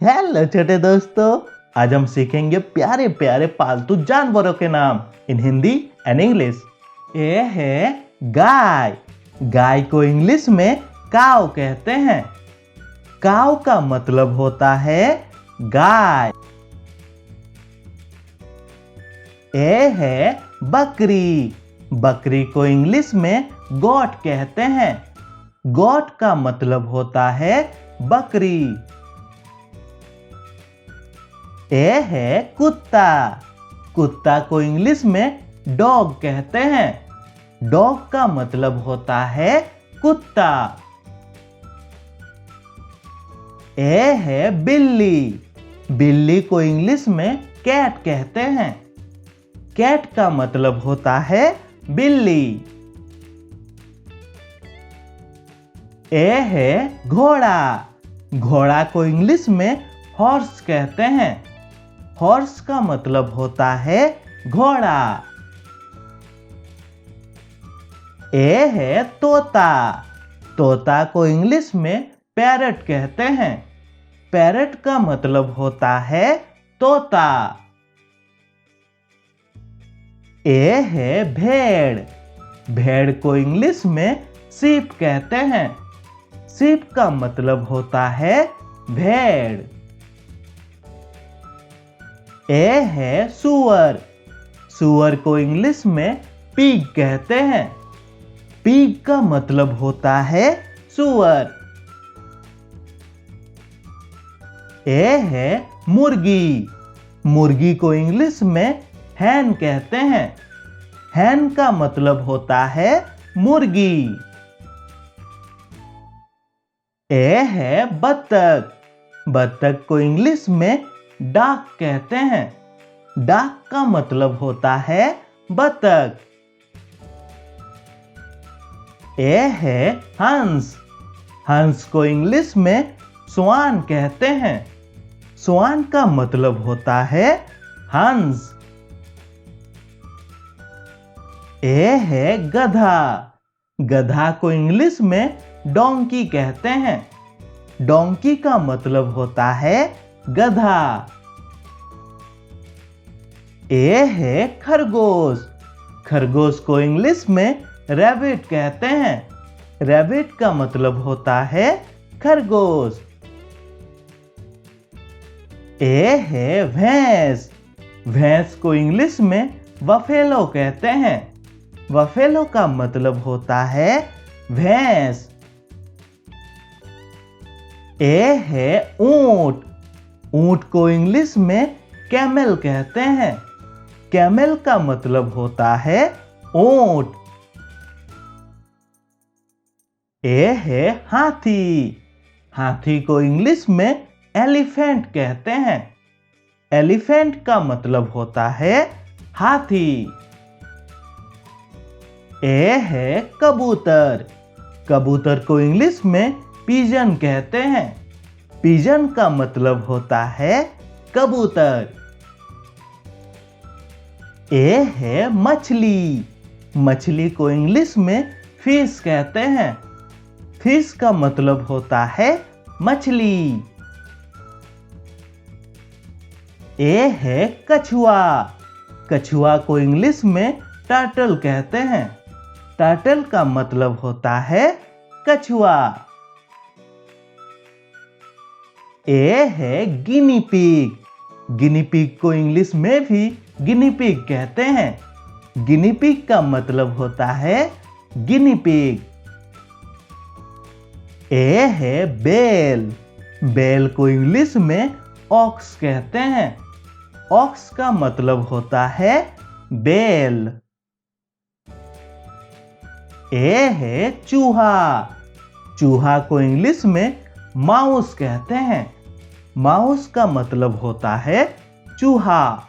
Hello छोटे दोस्तों, आज हम सीखेंगे प्यारे प्यारे पालतू जानवरों के नाम इन हिंदी एंड इंग्लिश। ये है गाय। गाय को इंग्लिश में काऊ कहते हैं। काऊ का मतलब होता है गाय। ये है बकरी। बकरी को इंग्लिश में गोट कहते हैं। गोट का मतलब होता है बकरी। ये है कुत्ता। कुत्ता को इंग्लिश में डॉग कहते हैं। डॉग का मतलब होता है कुत्ता। ये है बिल्ली। बिल्ली को इंग्लिश में कैट कहते हैं। कैट का मतलब होता है बिल्ली। ये है घोड़ा। घोड़ा को इंग्लिश में हॉर्स कहते हैं। हॉर्स का मतलब होता है घोड़ा। ये है तोता। तोता को इंग्लिश में पैरट कहते हैं। पैरट का मतलब होता है तोता। ये है भेड़। भेड़ को इंग्लिश में शीप कहते हैं। शीप का मतलब होता है भेड़। ये है सूअर। सूअर को इंग्लिश में पिग कहते हैं। पिग का मतलब होता है सूअर। ये है मुर्गी। मुर्गी को इंग्लिश में हैन कहते हैं। हैन का मतलब होता है मुर्गी। ये है बत्तख। बत्तख को इंग्लिश में डाक कहते हैं। डाक का मतलब होता है बत्तख। ये है हंस। हंस को इंग्लिश में स्वान कहते हैं। स्वान का मतलब होता है हंस। ये है गधा। गधा को इंग्लिश में डोंकी कहते हैं। डोंकी का मतलब होता है गधा। ये है खरगोश। खरगोश को इंग्लिश में रैबिट कहते हैं। रैबिट का मतलब होता है खरगोश। ये है भैंस। भैंस को इंग्लिश में बफेलो कहते हैं। बफेलो का मतलब होता है भैंस। ये है ऊंट। ऊंट को इंग्लिश में कैमल कहते हैं। कैमल का मतलब होता है ऊंट। ये है हाथी। हाथी को इंग्लिश में एलिफेंट कहते हैं। एलिफेंट का मतलब होता है हाथी। ये है कबूतर। कबूतर को इंग्लिश में पिजन कहते हैं। पिजन का मतलब होता है कबूतर। ये है मछली। मछली को इंग्लिश में फिश कहते हैं। फिश का मतलब होता है मछली। ये है कछुआ। कछुआ को इंग्लिश में टर्टल कहते हैं। टर्टल का मतलब होता है कछुआ। ये है गिनी पिग। गिनी पिग को इंग्लिश में भी गिनी पिग कहते हैं। गिनी पिग का मतलब होता है गिनी पिग। ये है बैल। बैल को इंग्लिश में ऑक्स कहते हैं। ऑक्स का मतलब होता है बैल। ये है चूहा। चूहा को इंग्लिश में माउस कहते हैं। माउस का मतलब होता है चूहा।